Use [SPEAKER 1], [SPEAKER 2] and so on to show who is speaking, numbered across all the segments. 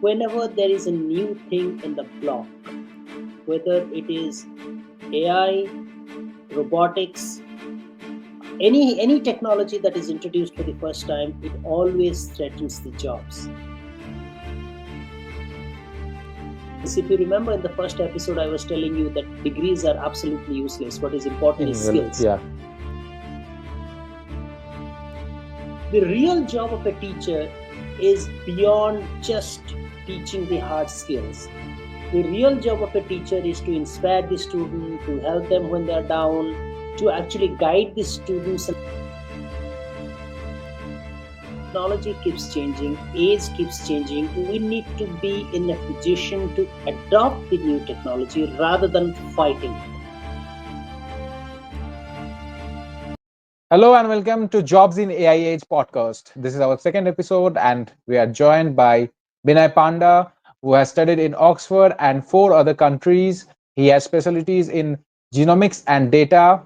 [SPEAKER 1] Whenever there is a new thing in the block, whether it is AI, robotics, any technology that is introduced for the first time, it always threatens the jobs. If you remember in the first episode, I was telling you that degrees are absolutely useless. What is important is skills.
[SPEAKER 2] Yeah.
[SPEAKER 1] The real job of a teacher is beyond just teaching the hard skills. The real job of a teacher is to inspire the student, to help them when they're down, to actually guide the students. Technology keeps changing, age keeps changing. We need to be in a position to adopt the new technology rather than fighting it.
[SPEAKER 2] Hello and welcome to Jobs in AI Age podcast. This is our second episode, and we are joined by Binay Panda, who has studied in Oxford and four other countries. He has specialties in genomics and data.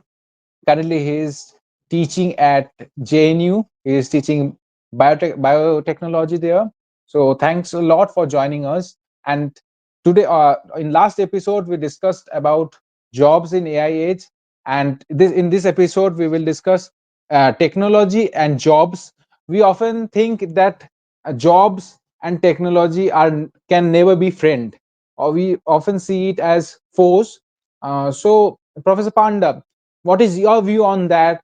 [SPEAKER 2] Currently, he is teaching at JNU. He is teaching biotechnology there. So, thanks a lot for joining us. And today, in last episode, we discussed about jobs in AI age, and in this episode, we will discuss technology and jobs. We often think that jobs and technology can never be friend, or we often see it as foes. So, Professor Panda, what is your view on that?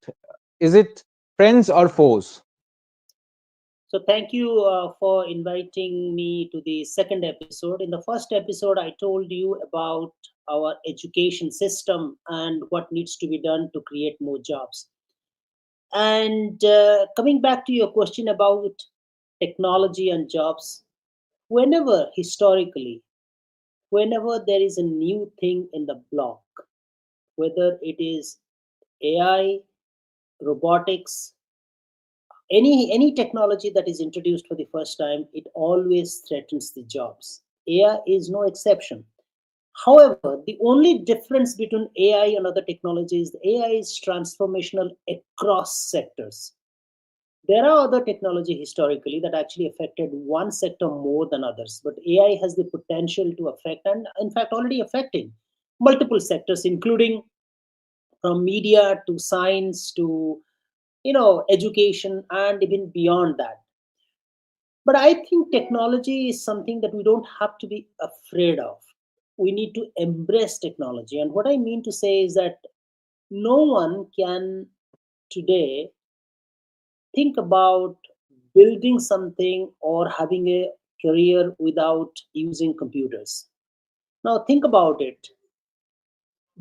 [SPEAKER 2] Is it friends or foes?
[SPEAKER 1] So, thank you for inviting me to the second episode. In the first episode, I told you about our education system and what needs to be done to create more jobs. And coming back to your question about technology and jobs, whenever historically, whenever there is a new thing in the block, whether it is AI, robotics, any technology that is introduced for the first time, it always threatens the jobs. AI is no exception. However, the only difference between AI and other technologies, AI is transformational across sectors. There are other technology historically that actually affected one sector more than others, but AI has the potential to affect, and in fact already affecting multiple sectors, including from media to science to education and even beyond that. But I think technology is something that we don't have to be afraid of. We need to embrace technology. And what I mean to say is that no one can today think about building something or having a career without using computers. Now, think about it.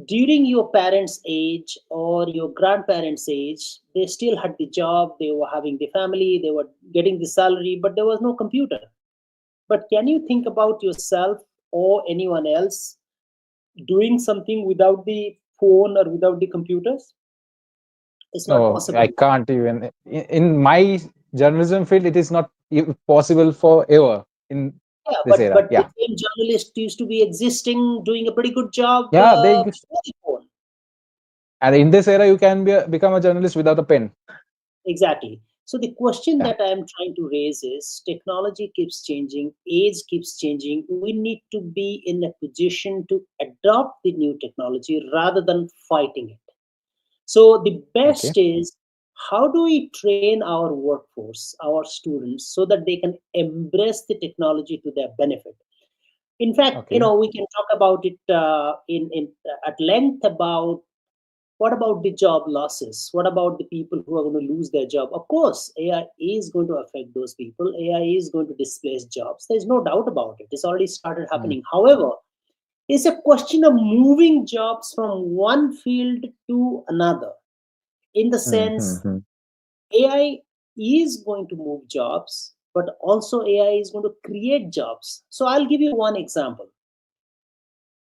[SPEAKER 1] During your parents' age or your grandparents' age, they still had the job, they were having the family, they were getting the salary, but there was no computer. But can you think about yourself or anyone else doing something without the phone or without the computers? It's not
[SPEAKER 2] Oh, I
[SPEAKER 1] possible.
[SPEAKER 2] can't even. In my journalism field, it is not possible forever in
[SPEAKER 1] Yeah,
[SPEAKER 2] this
[SPEAKER 1] but
[SPEAKER 2] era.
[SPEAKER 1] but the
[SPEAKER 2] Yeah,
[SPEAKER 1] same journalist used to be existing, doing a pretty good job
[SPEAKER 2] yeah.
[SPEAKER 1] before the phone.
[SPEAKER 2] And in this era, you can become a journalist without a pen.
[SPEAKER 1] Exactly. So the question
[SPEAKER 2] Yeah.
[SPEAKER 1] that I am trying to raise is technology keeps changing, age keeps changing. We need to be in a position to adopt the new technology rather than fighting it. So the
[SPEAKER 2] Okay.
[SPEAKER 1] best is, how do we train our workforce, our students, so that they can embrace the technology to their benefit? In fact,
[SPEAKER 2] Okay.
[SPEAKER 1] we can talk about it in at length about what about the job losses? What about the people who are going to lose their job? Of course, AI is going to affect those people. AI is going to displace jobs. There's no doubt about it. It's already started
[SPEAKER 2] Mm.
[SPEAKER 1] happening. However, it's a question of moving jobs from one field to another. In the sense,
[SPEAKER 2] Mm-hmm.
[SPEAKER 1] AI is going to move jobs, but also AI is going to create jobs. So I'll give you one example.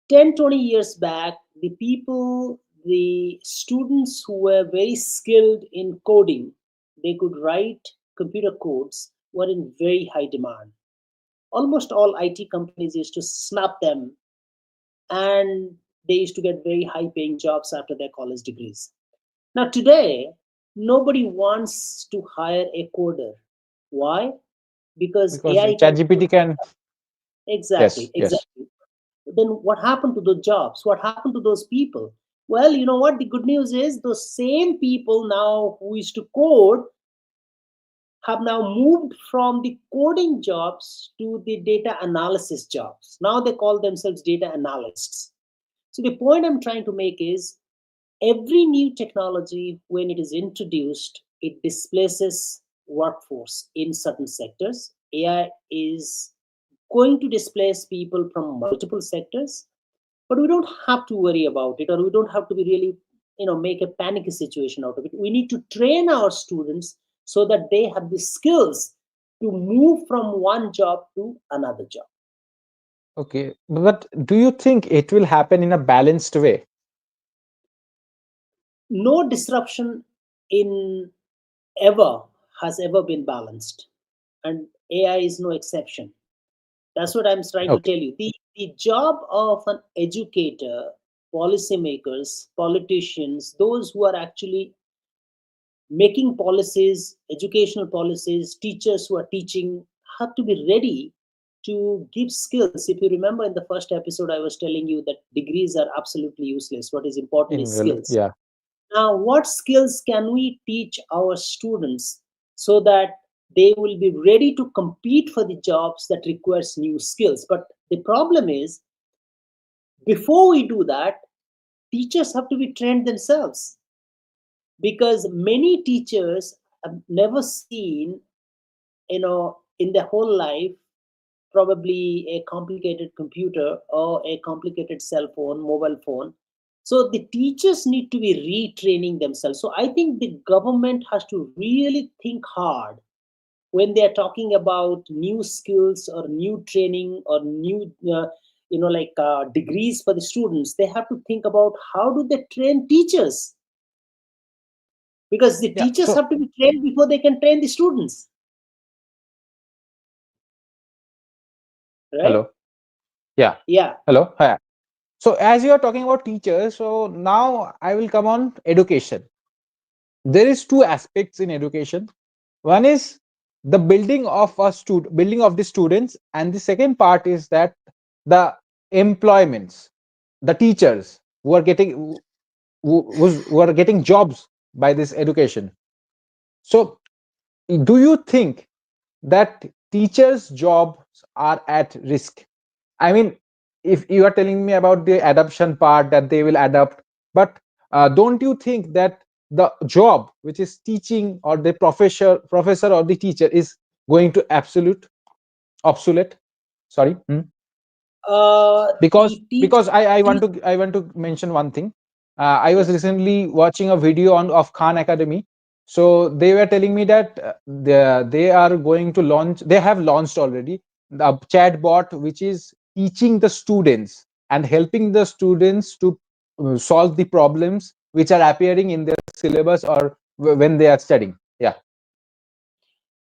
[SPEAKER 1] 10, 20 years back, the students who were very skilled in coding, they could write computer codes, were in very high demand. Almost all IT companies used to snap them, and they used to get very high paying jobs after their college degrees. Now, today, nobody wants to hire a coder. Why? Because
[SPEAKER 2] Because
[SPEAKER 1] AI can
[SPEAKER 2] ChatGPT can.
[SPEAKER 1] Exactly,
[SPEAKER 2] Yes, yes.
[SPEAKER 1] exactly. Then what happened to those jobs? What happened to those people? Well, you know what? The good news is those same people now who used to code have now moved from the coding jobs to the data analysis jobs. Now they call themselves data analysts. So the point I'm trying to make is every new technology, when it is introduced, it displaces workforce in certain sectors. AI is going to displace people from multiple sectors, but we don't have to worry about it, or we don't have to be really, make a panicky situation out of it. We need to train our students so that they have the skills to move from one job to another job.
[SPEAKER 2] Okay, but do you think it will happen in a balanced way?
[SPEAKER 1] No disruption in ever has ever been balanced, and AI is no exception. That's what I'm trying to
[SPEAKER 2] Okay.
[SPEAKER 1] tell you. The job of an educator, policymakers, politicians, those who are actually making policies, educational policies, teachers who are teaching have to be ready to give skills. If you remember in the first episode, I was telling you that degrees are absolutely useless. What is important
[SPEAKER 2] In
[SPEAKER 1] is
[SPEAKER 2] real,
[SPEAKER 1] skills.
[SPEAKER 2] yeah.
[SPEAKER 1] Now, what skills can we teach our students so that they will be ready to compete for the jobs that requires new skills? But the problem is, before we do that, teachers have to be trained themselves, because many teachers have never seen, in their whole life, probably a complicated computer or a complicated cell phone, mobile phone. So the teachers need to be retraining themselves. So I think the government has to really think hard when they are talking about new skills or new training or new, degrees for the students. They have to think about how do they train teachers, because the
[SPEAKER 2] Yeah.
[SPEAKER 1] teachers
[SPEAKER 2] So,
[SPEAKER 1] have to be trained before they can train the students, right?
[SPEAKER 2] hello. Yeah.
[SPEAKER 1] Yeah.
[SPEAKER 2] Hello. Hi. So, as you are talking about teachers, so now I will come on education. There is two aspects in education. One is the building of the students, and the second part is that the employments, the teachers who are getting who are getting jobs by this education. So, do you think that teachers' jobs are at risk? I mean, if you are telling me about the adoption part that they will adapt, but don't you think that the job which is teaching or the professor or the teacher is going to absolute obsolete? Sorry. because
[SPEAKER 1] The teacher.
[SPEAKER 2] because I want to mention one thing. I was
[SPEAKER 1] Yes.
[SPEAKER 2] recently watching a video on of Khan Academy. So they were telling me that they are going to launch, they have launched already a chat bot which is teaching the students and helping the students to solve the problems which are appearing in their syllabus or when they are studying. Yeah.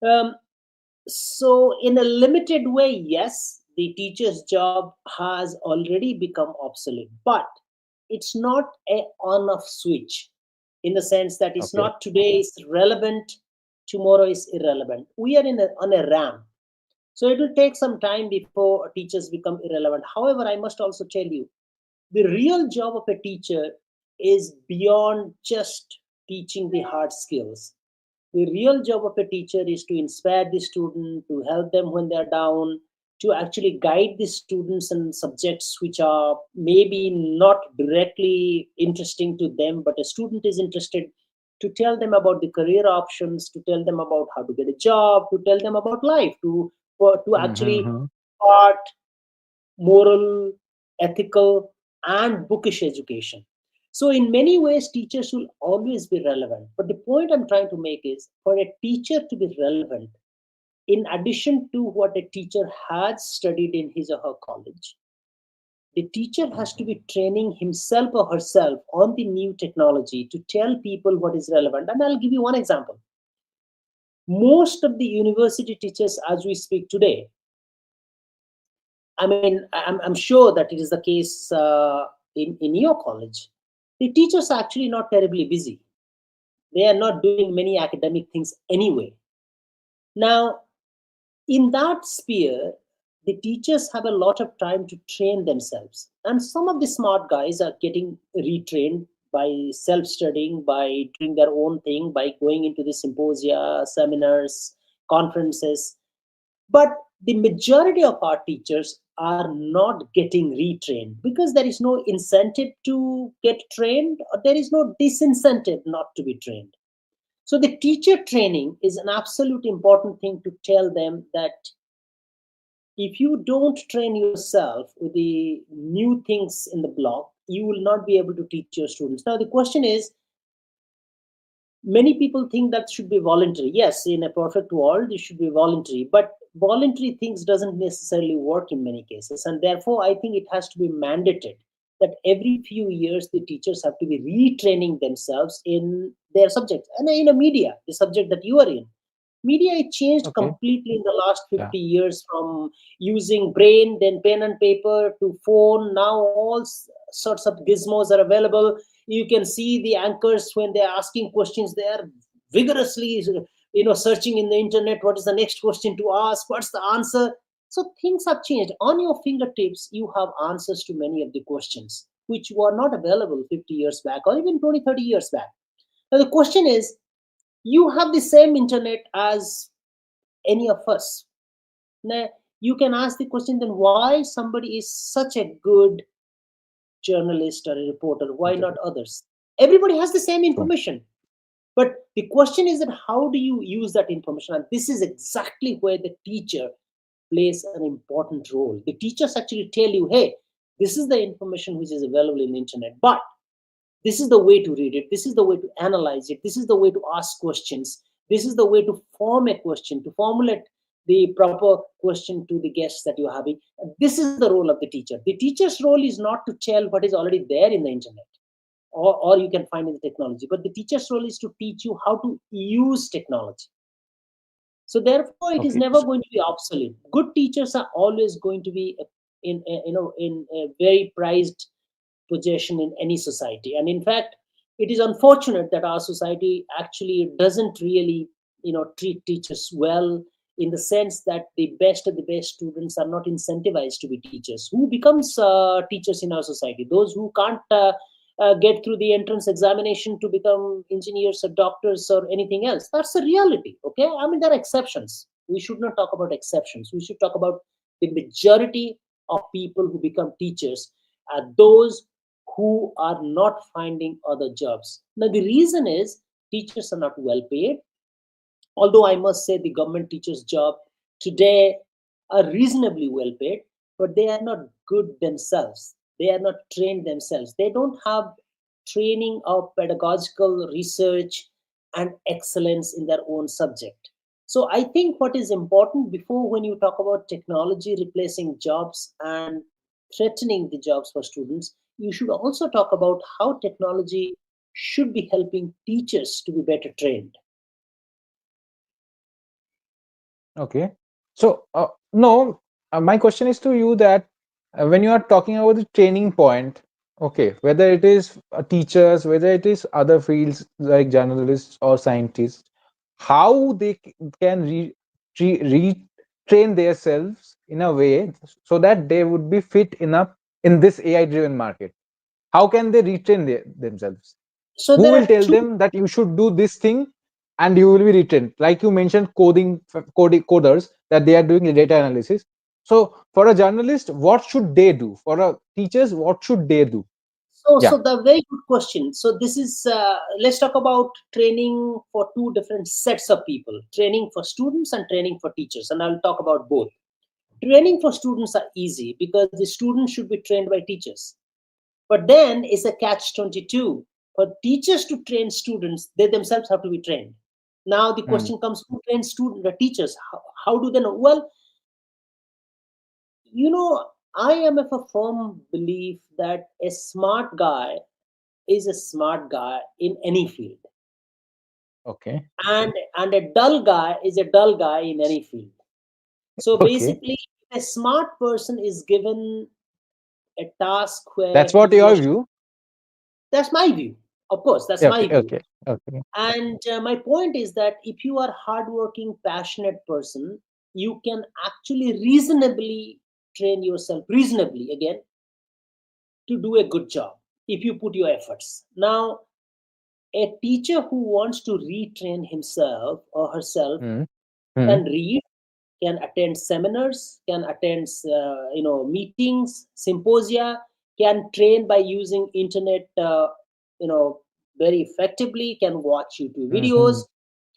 [SPEAKER 1] Um, so, in a limited way, yes, the teacher's job has already become obsolete, but it's not a on-off switch, in the sense that it's
[SPEAKER 2] Okay.
[SPEAKER 1] not today is relevant, tomorrow is irrelevant. We are on a ramp. So it will take some time before teachers become irrelevant. However, I must also tell you, the real job of a teacher is beyond just teaching the hard skills. The real job of a teacher is to inspire the student, to help them when they're down, to actually guide the students in subjects which are maybe not directly interesting to them, but a student is interested, to tell them about the career options, to tell them about how to get a job, to tell them about life, to actually
[SPEAKER 2] Mm-hmm.
[SPEAKER 1] part moral, ethical, and bookish education. So, in many ways, teachers will always be relevant. But the point I'm trying to make is, for a teacher to be relevant, in addition to what a teacher has studied in his or her college, the teacher has to be training himself or herself on the new technology to tell people what is relevant. And I'll give you one example. Most of the university teachers, as we speak today, I mean, I'm sure that it is the case in your college. The teachers are actually not terribly busy. They are not doing many academic things anyway. Now, in that sphere, the teachers have a lot of time to train themselves. And some of the smart guys are getting retrained by self studying, by doing their own thing, by going into the symposia, seminars, conferences. But the majority of our teachers are not getting retrained because there is no incentive to get trained, or there is no disincentive not to be trained. So the teacher training is an absolute important thing to tell them that if you don't train yourself with the new things in the block, you will not be able to teach your students. Now, the question is, many people think that should be voluntary. Yes, in a perfect world it should be voluntary, but voluntary things doesn't necessarily work in many cases, and therefore I think it has to be mandated that every few years the teachers have to be retraining themselves in their subjects. And in a media, the subject that you are in, media is changed
[SPEAKER 2] Okay.
[SPEAKER 1] completely in the last
[SPEAKER 2] Yeah.
[SPEAKER 1] 50 years, from using brain, then pen and paper, to phone. Now all sorts of gizmos are available. You can see the anchors when they're asking questions, they are vigorously searching in the internet, what is the next question to ask, what's the answer. So things have changed. On your fingertips you have answers to many of the questions which were not available 50 years back, or even 20, 30 years back. Now the question is, you have the same internet as any of us. Now, you can ask the question, then why somebody is such a good journalist or a reporter, why not others? Everybody has the same
[SPEAKER 2] True.
[SPEAKER 1] information. But the question is that how do you use that information? And this is exactly where the teacher plays an important role. The teachers actually tell you, hey, this is the information which is available in the internet, but this is the way to read it, this is the way to analyze it, this is the way to ask questions, this is the way to form a question, to formulate the proper question to the guests that you're having. This is the role of the teacher. The teacher's role is not to tell what is already there in the internet, or you can find in the technology, but the teacher's role is to teach you how to use technology. So therefore it is
[SPEAKER 2] Okay.
[SPEAKER 1] never going to be obsolete. Good teachers are always going to be in a very prized possession in any society. And in fact, it is unfortunate that our society actually doesn't really treat teachers well, in the sense that the best of the best students are not incentivized to be teachers. Who becomes teachers in our society? Those who can't get through the entrance examination to become engineers or doctors or anything else. That's the reality. Okay, I mean, there are exceptions. We should not talk about exceptions. We should talk about the majority of people who become teachers are those who are not finding other jobs. Now, the reason is teachers are not well paid. Although I must say the government teachers' job today are reasonably well paid, but they are not good themselves. They are not trained themselves. They don't have training of pedagogical research and excellence in their own subject. So I think what is important before, when you talk about technology replacing jobs and threatening the jobs for students, you should also talk about how technology should be helping teachers to be better trained.
[SPEAKER 2] Okay. So, no, my question is to you that when you are talking about the training point, okay, whether it is teachers, whether it is other fields like journalists or scientists, how they can retrain themselves in a way so that they would be fit enough in this AI-driven market. How can they retrain themselves?
[SPEAKER 1] So
[SPEAKER 2] Who
[SPEAKER 1] there
[SPEAKER 2] will
[SPEAKER 1] are
[SPEAKER 2] tell
[SPEAKER 1] two.
[SPEAKER 2] them that you should do this thing and you will be written, like you mentioned coders, that they are doing data analysis. So for a journalist, what should they do? For a teachers, what should they do?
[SPEAKER 1] So
[SPEAKER 2] Yeah.
[SPEAKER 1] the very good question. So this is let's talk about training for two different sets of people: training for students and training for teachers. And I'll talk about both. Training for students are easy because the students should be trained by teachers. But then it's a catch-22. For teachers to train students, they themselves have to be trained. Now the
[SPEAKER 2] Hmm.
[SPEAKER 1] question comes: who trains student the teachers? How do they know? Well, I am of a firm belief that a smart guy is a smart guy in any field,
[SPEAKER 2] Okay.
[SPEAKER 1] and a dull guy is a dull guy in any field. So
[SPEAKER 2] Okay.
[SPEAKER 1] basically, a smart person is given a task where
[SPEAKER 2] That's what
[SPEAKER 1] he or
[SPEAKER 2] your
[SPEAKER 1] she,
[SPEAKER 2] view.
[SPEAKER 1] that's my view. Of course, that's my
[SPEAKER 2] Okay.
[SPEAKER 1] view.
[SPEAKER 2] Okay. Okay.
[SPEAKER 1] And my point is that if you are hardworking, passionate person, you can actually reasonably train yourself, reasonably again, to do a good job if you put your efforts. Now, a teacher who wants to retrain himself or herself
[SPEAKER 2] Hmm. Hmm.
[SPEAKER 1] can read, can attend seminars, can attend meetings, symposia, can train by using internet you know very effectively, can watch YouTube
[SPEAKER 2] Hmm.
[SPEAKER 1] videos,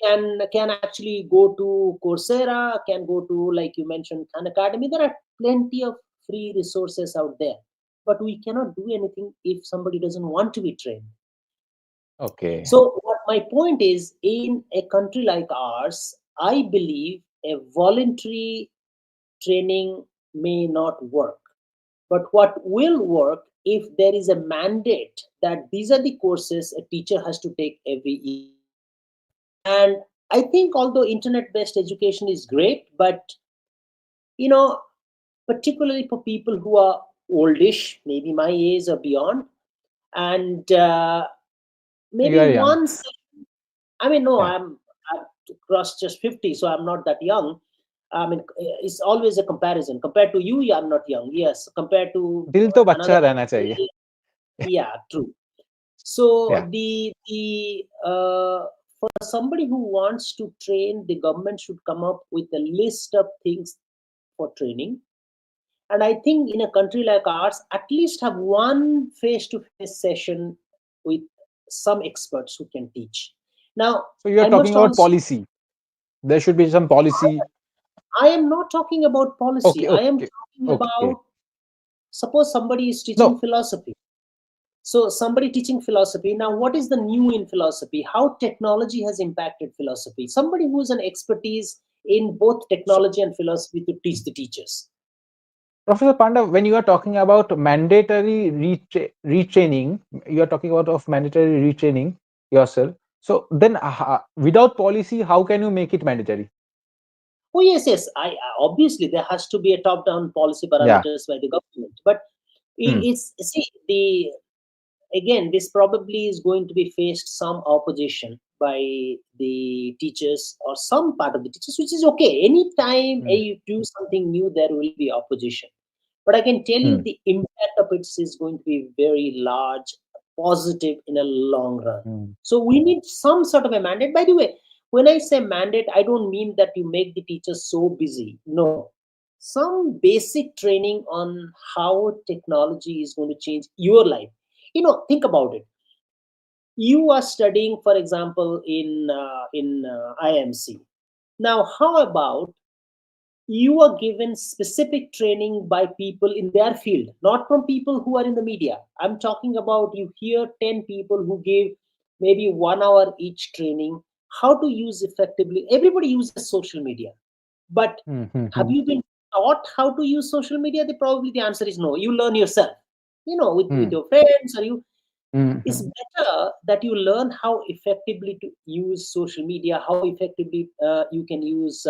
[SPEAKER 1] can actually go to Coursera, can go to, like you mentioned, Khan Academy. There are plenty of free resources out there, but we cannot do anything if somebody doesn't want to be trained.
[SPEAKER 2] Okay.
[SPEAKER 1] So, what my point is, in a country like ours, I believe a voluntary training may not work. But what will work if there is a mandate that these are the courses a teacher has to take every year. And I think although internet based education is great, but you know, particularly for people who are oldish, maybe my age or beyond, and
[SPEAKER 2] You
[SPEAKER 1] maybe
[SPEAKER 2] are young.
[SPEAKER 1] once, I mean, no,
[SPEAKER 2] Yeah.
[SPEAKER 1] I'm crossed just 50, so I'm not that young. I mean, it's always a comparison. Compared to you, I'm not young. Yes, compared to
[SPEAKER 2] दिल तो
[SPEAKER 1] another
[SPEAKER 2] बच्चा रहना चाहिए.
[SPEAKER 1] people, yeah, true. So
[SPEAKER 2] Yeah.
[SPEAKER 1] the for somebody who wants to train, the government should come up with a list of things for training. And I think in a country like ours, at least have one face-to-face session with some experts who can teach. Now,
[SPEAKER 2] So you are
[SPEAKER 1] I
[SPEAKER 2] talking
[SPEAKER 1] must
[SPEAKER 2] about
[SPEAKER 1] also,
[SPEAKER 2] policy. There should be some policy.
[SPEAKER 1] I am not talking about policy.
[SPEAKER 2] Okay.
[SPEAKER 1] I am
[SPEAKER 2] Okay.
[SPEAKER 1] talking
[SPEAKER 2] Okay.
[SPEAKER 1] about, suppose somebody is teaching
[SPEAKER 2] No.
[SPEAKER 1] philosophy. So somebody teaching philosophy. Now, what is the new in philosophy? How technology has impacted philosophy? Somebody who's an expertise in both
[SPEAKER 2] So,
[SPEAKER 1] technology and philosophy to teach the teachers.
[SPEAKER 2] Professor Panda, when you are talking about mandatory retraining, you are talking about of mandatory retraining yourself. So then, without policy, how can you make it mandatory?
[SPEAKER 1] Oh yes, yes. Obviously there has to be a top-down policy
[SPEAKER 2] Yeah.
[SPEAKER 1] parameters by the government, but
[SPEAKER 2] Hmm.
[SPEAKER 1] it's, see, the again, this probably is going to be faced some opposition by the teachers or some part of the teachers, which is okay. Anytime
[SPEAKER 2] Hmm.
[SPEAKER 1] you do something new, there will be opposition. But I can tell you
[SPEAKER 2] Hmm.
[SPEAKER 1] the impact of it is going to be very large, positive in a long run.
[SPEAKER 2] Hmm.
[SPEAKER 1] So we need some sort of a mandate. By the way, when I say mandate, I don't mean that you make the teachers so busy. No. Some basic training on how technology is going to change your life. Think about it. You are studying, for example, in IMC. Now, how about you are given specific training by people in their field, not from people who are in the media. I'm talking about, you hear 10 people who give maybe 1 hour each training how to use effectively. Everybody uses social media, but
[SPEAKER 2] Hmm. Hmm.
[SPEAKER 1] have
[SPEAKER 2] Hmm.
[SPEAKER 1] you been taught how to use social media? The answer is no. You learn yourself, with
[SPEAKER 2] Hmm.
[SPEAKER 1] your friends, or you.
[SPEAKER 2] Hmm.
[SPEAKER 1] It's
[SPEAKER 2] Hmm.
[SPEAKER 1] better that you learn how effectively to use social media, how effectively you can use,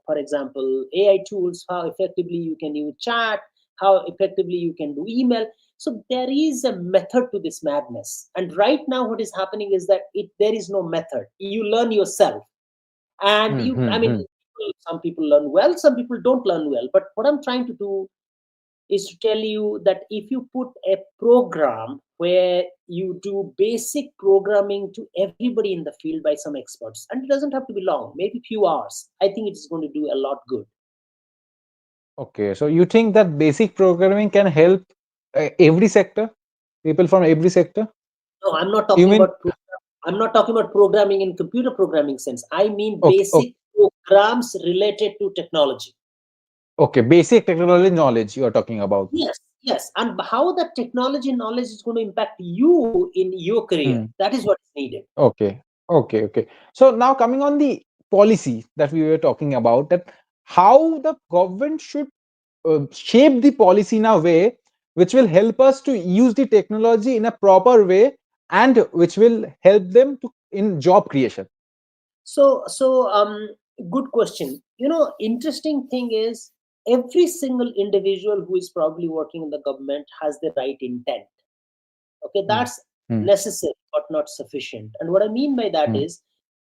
[SPEAKER 1] for example, AI tools, how effectively you can use chat, how effectively you can do email. So there is a method to this madness. And right now, what is happening is that there is no method. You learn yourself, and
[SPEAKER 2] Hmm.
[SPEAKER 1] I
[SPEAKER 2] Hmm.
[SPEAKER 1] mean,
[SPEAKER 2] Hmm.
[SPEAKER 1] some people learn well, some people don't learn well. But what I'm trying to do is to tell you that if you put a program where you do basic programming to everybody in the field by some experts, and it doesn't have to be long, maybe few hours, I think it is going to do a lot good.
[SPEAKER 2] Okay. So you think that basic programming can help every sector, people from every sector?
[SPEAKER 1] No,
[SPEAKER 2] You mean
[SPEAKER 1] I'm not talking about programming in computer programming sense. I mean
[SPEAKER 2] okay? Okay.
[SPEAKER 1] basic programs related to technology.
[SPEAKER 2] Okay. Basic technology knowledge you are talking about.
[SPEAKER 1] Yes, yes, and how that technology knowledge is going to impact you in your career,
[SPEAKER 2] Hmm.
[SPEAKER 1] that is what is needed.
[SPEAKER 2] Okay. Okay. Okay. So now coming on the policy that we were talking about, that how the government should shape the policy in a way which will help us to use the technology in a proper way and which will help them to in job creation.
[SPEAKER 1] So, good question. Interesting thing is, every single individual who is probably working in the government has the right intent. Okay,
[SPEAKER 2] Hmm.
[SPEAKER 1] that's
[SPEAKER 2] Hmm.
[SPEAKER 1] necessary but not sufficient. And what I mean by that
[SPEAKER 2] Hmm.
[SPEAKER 1] is,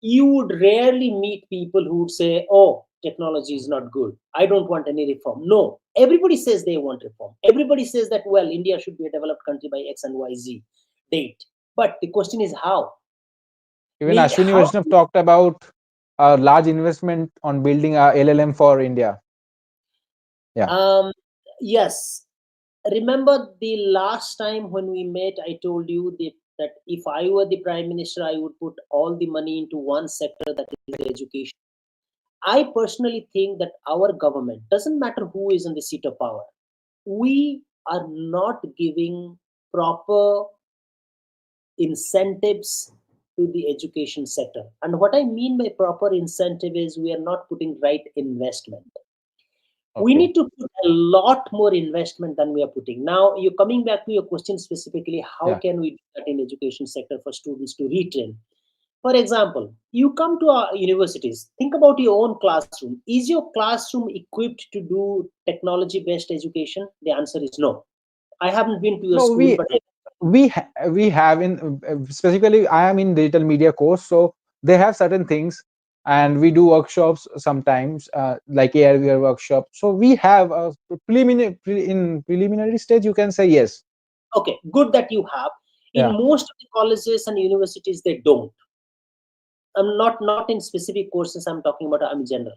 [SPEAKER 1] you would rarely meet people who would say, "Oh, technology is not good. I don't want any reform. No, everybody says they want reform. Everybody says that, well, India should be a developed country by X and YZ date. But the question is how?
[SPEAKER 2] Even Ashwini
[SPEAKER 1] How?
[SPEAKER 2] Vaishnav talked about a large investment on building a LLM for India. Yeah.
[SPEAKER 1] Um, yes. Remember the last time when we met, I told you that if I were the prime minister, I would put all the money into one sector, that is education. I personally think that our government, doesn't matter who is in the seat of power, we are not giving proper incentives to the education sector. And what I mean by proper incentive is we are not putting right investment. We
[SPEAKER 2] Okay.
[SPEAKER 1] need to put a lot more investment than we are putting. Now, you're coming back to your question specifically, how
[SPEAKER 2] Yeah.
[SPEAKER 1] can we do that in education sector for students to retrain? For example, you come to our universities, think about your own classroom. Is your classroom equipped to do technology based education? The answer is no. I haven't been to your
[SPEAKER 2] No,
[SPEAKER 1] school, but
[SPEAKER 2] we have in specifically I am in digital media course, so they have certain things, and we do workshops sometimes, like AR/VR workshop. So we have a in preliminary stage, you can say yes.
[SPEAKER 1] okay, good that you have. In
[SPEAKER 2] Yeah.
[SPEAKER 1] most of the colleges and universities, they don't. I'm not in specific courses. I'm talking about. I'm general.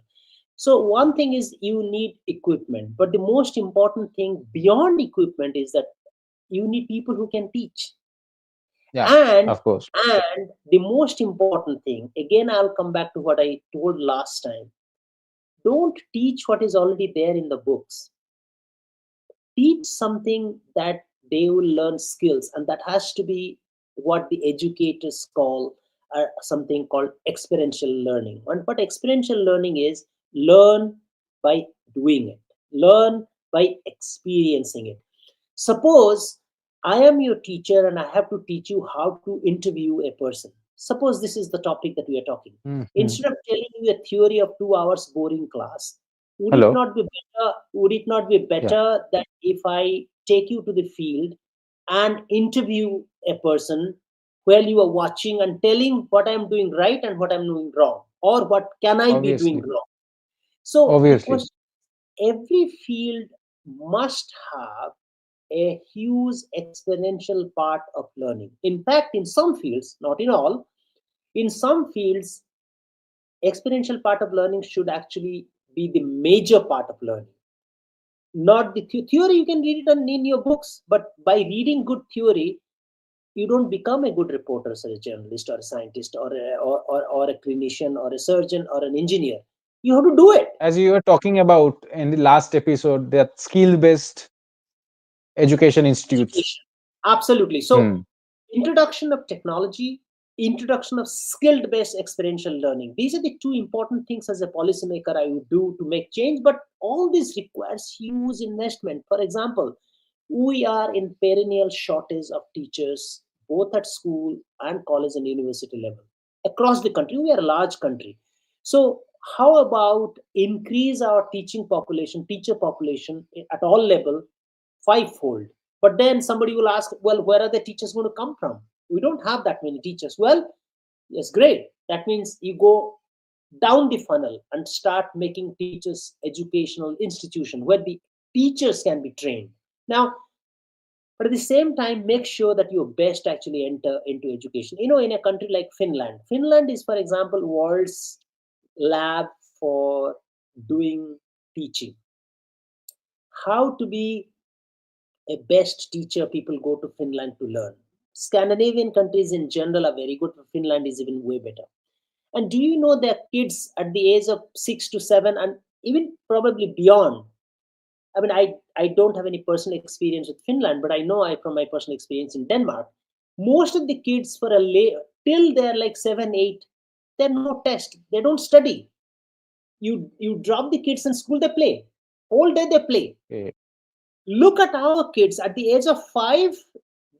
[SPEAKER 1] So one thing is you need equipment, but the most important thing beyond equipment is that you need people who can teach.
[SPEAKER 2] Yeah,
[SPEAKER 1] And
[SPEAKER 2] of course.
[SPEAKER 1] the most important thing, again, I'll come back to what I told last time. Don't teach what is already there in the books. Teach something that they will learn skills, and that has to be what the educators call something called experiential learning. And what experiential learning is, learn by doing it, learn by experiencing it. Suppose I am your teacher and I have to teach you how to interview a person. Suppose this is the topic that we are talking.
[SPEAKER 2] Hmm.
[SPEAKER 1] Instead of telling you a theory of 2 hours boring class,
[SPEAKER 2] Hello.
[SPEAKER 1] would it not be
[SPEAKER 2] Yeah,
[SPEAKER 1] better that if I take you to the field and interview a person while you are watching and telling what I'm doing right and what I'm doing wrong, or what can I be doing
[SPEAKER 2] obviously.
[SPEAKER 1] wrong? So the
[SPEAKER 2] Obviously.
[SPEAKER 1] question, every field must have a huge exponential part of learning. In fact, in some fields, not in all, in some fields, exponential part of learning should actually be the major part of learning. Not the theory, you can read it in your books, but by reading good theory, you don't become a good reporter as a journalist or a scientist or a clinician or a surgeon or an engineer. You have to do it.
[SPEAKER 2] As you were talking about in the last episode, that skill based education institutes.
[SPEAKER 1] Education. Absolutely. So,
[SPEAKER 2] Hmm.
[SPEAKER 1] introduction of technology, introduction of skilled based experiential learning. These are the two important things as a policymaker I would do to make change. But all this requires huge investment. For example, we are in perennial shortage of teachers, both at school and college and university level. Across the country, we are a large country. So, how about increase our teacher population at all level fivefold? But then somebody will ask, well, where are the teachers going to come from? We don't have that many teachers. Well, yes, great. That means you go down the funnel and start making teachers educational institution where the teachers can be trained. Now, but at the same time, make sure that your best actually enter into education. In a country like Finland, Finland is, for example, world's lab for doing teaching. How to be a best teacher, people go to Finland to learn. Scandinavian countries in general are very good, but Finland is even way better. And do you know that kids at the age of 6 to 7 and even probably beyond? I mean, I don't have any personal experience with Finland, but I know from my personal experience in Denmark, most of the kids till they're like 7, 8, they're no test. They don't study. You drop the kids in school, they play. All day they play.
[SPEAKER 2] Okay.
[SPEAKER 1] Look at our kids at the age of 5,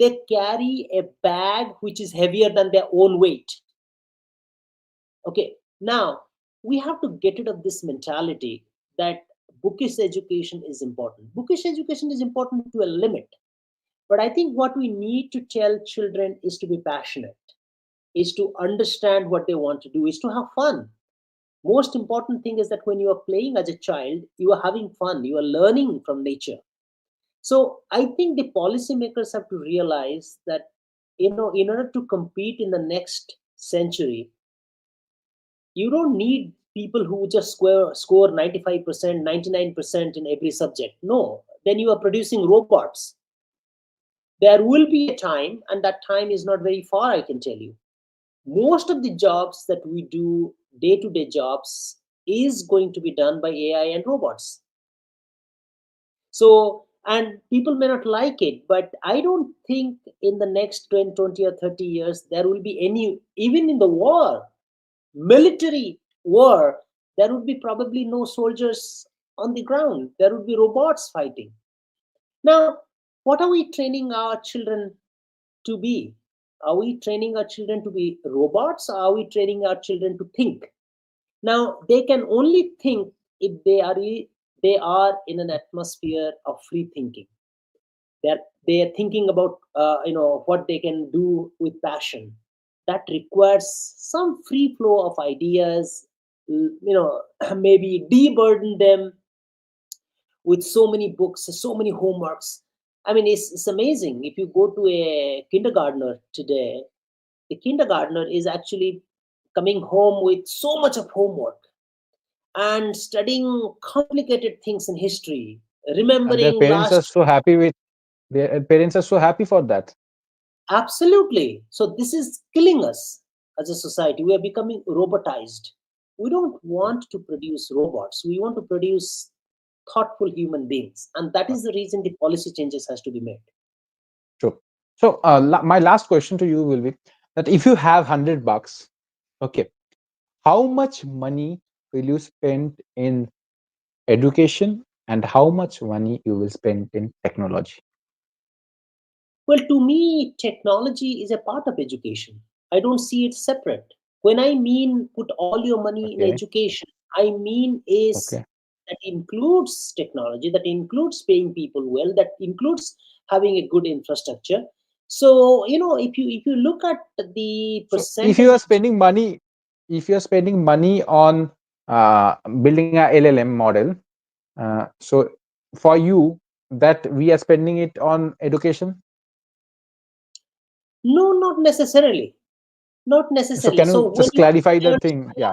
[SPEAKER 1] they carry a bag which is heavier than their own weight. Okay, now we have to get rid of this mentality that bookish education is important. Bookish education is important to a limit. But I think what we need to tell children is to be passionate, is to understand what they want to do, is to have fun. Most important thing is that when you are playing as a child, you are having fun, you are learning from nature. So I think the policymakers have to realize that, in order to compete in the next century, you don't need people who just score 95%, 99% in every subject. No, then you are producing robots. There will be a time, and that time is not very far, I can tell you. Most of the jobs that we do, day to day jobs, is going to be done by AI and robots. So, and people may not like it, but I don't think in the next 20 or 30 years there will be any, even in the war, military war, there would be probably no soldiers on the ground. There would be robots fighting. Now, what are we training our children to be? Are we training our children to be robots, or are we training our children to think? Now, they can only think if they are in an atmosphere of free thinking. They are thinking about what they can do with passion. That requires some free flow of ideas. Maybe deburden them with so many books, so many homeworks. I mean, it's amazing. If you go to a kindergartner today, the kindergartner is actually coming home with so much of homework and studying complicated things in history,
[SPEAKER 2] And their
[SPEAKER 1] remembering
[SPEAKER 2] parents are
[SPEAKER 1] last.
[SPEAKER 2] so happy with their parents are so happy for that.
[SPEAKER 1] Absolutely. So this is killing us as a society. We are becoming robotized. We don't want to produce robots. We want to produce thoughtful human beings, and that is the reason the policy changes has to be made.
[SPEAKER 2] True. So, my last question to you will be that if you have $100, okay, how much money will you spend in education, and how much money you will spend in technology?
[SPEAKER 1] Well, to me, technology is a part of education. I don't see it separate. When I mean put all your money in
[SPEAKER 2] Okay.
[SPEAKER 1] education, I mean is
[SPEAKER 2] Okay.
[SPEAKER 1] that includes technology, that includes paying people well, that includes having a good infrastructure. So, if you look at the
[SPEAKER 2] So, if you
[SPEAKER 1] percentage.
[SPEAKER 2] are spending money, if you are spending money on building a LLM model, so for you, that we are spending it on education.
[SPEAKER 1] No, not necessarily. Not
[SPEAKER 2] So,
[SPEAKER 1] necessarily.
[SPEAKER 2] can
[SPEAKER 1] So
[SPEAKER 2] you
[SPEAKER 1] when
[SPEAKER 2] just
[SPEAKER 1] you,
[SPEAKER 2] clarify
[SPEAKER 1] I
[SPEAKER 2] the
[SPEAKER 1] understand,
[SPEAKER 2] thing? Yeah.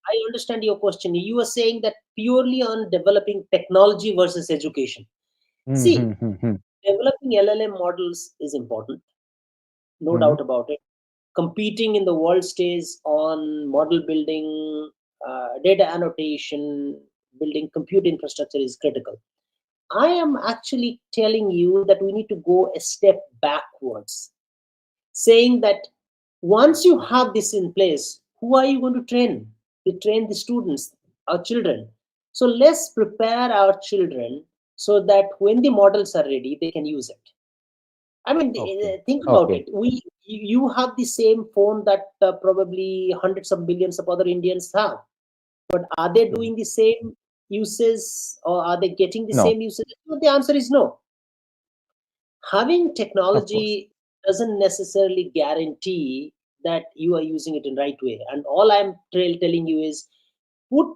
[SPEAKER 1] I understand your question. You are saying that purely on developing technology versus education.
[SPEAKER 2] Hmm, hmm,
[SPEAKER 1] See,
[SPEAKER 2] hmm, hmm,
[SPEAKER 1] developing LLM models is important, no
[SPEAKER 2] hmm.
[SPEAKER 1] doubt about it. Competing in the world stage on model building, data annotation, building compute infrastructure is critical. I am actually telling you that we need to go a step backwards, saying that once you have this in place, who are you going to train? You train the students, our children. So let's prepare our children so that when the models are ready, they can use it. I mean,
[SPEAKER 2] Okay.
[SPEAKER 1] think about
[SPEAKER 2] Okay.
[SPEAKER 1] it. You have the same phone that probably hundreds of millions of other Indians have. But are they
[SPEAKER 2] True.
[SPEAKER 1] doing the same uses, or are they getting the
[SPEAKER 2] No,
[SPEAKER 1] same uses? No, the answer is no. Having
[SPEAKER 2] of course.
[SPEAKER 1] technology doesn't necessarily guarantee that you are using it in right way. And all I'm telling you is put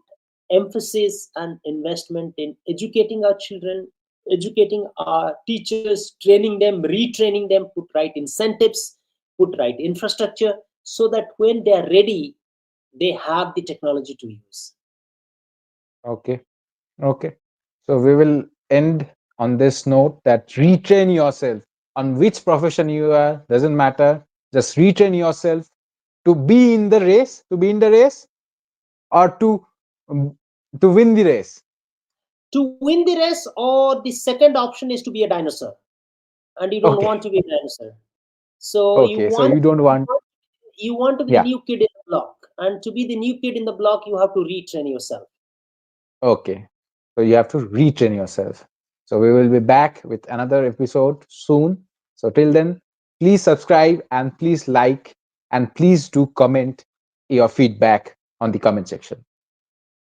[SPEAKER 1] emphasis and investment in educating our children, educating our teachers, training them, retraining them, put right incentives, put right infrastructure, so that when they are ready, they have the technology to use.
[SPEAKER 2] Okay. Okay. So we will end on this note that retrain yourself on which profession you are, doesn't matter. Just retrain yourself to be in the race, to be in the race, or um, to win the race.
[SPEAKER 1] To win the race, or the second option is to be a dinosaur, and you don't
[SPEAKER 2] Okay.
[SPEAKER 1] want to be a dinosaur. So you
[SPEAKER 2] Okay. So
[SPEAKER 1] want
[SPEAKER 2] you don't want,
[SPEAKER 1] you want to be the
[SPEAKER 2] yeah.
[SPEAKER 1] new kid in the block, and to be the new kid in the block, you have to retrain yourself.
[SPEAKER 2] Okay. So you have to retrain yourself. So we will be back with another episode soon. So till then, please subscribe and please like and please do comment your feedback on the comment section.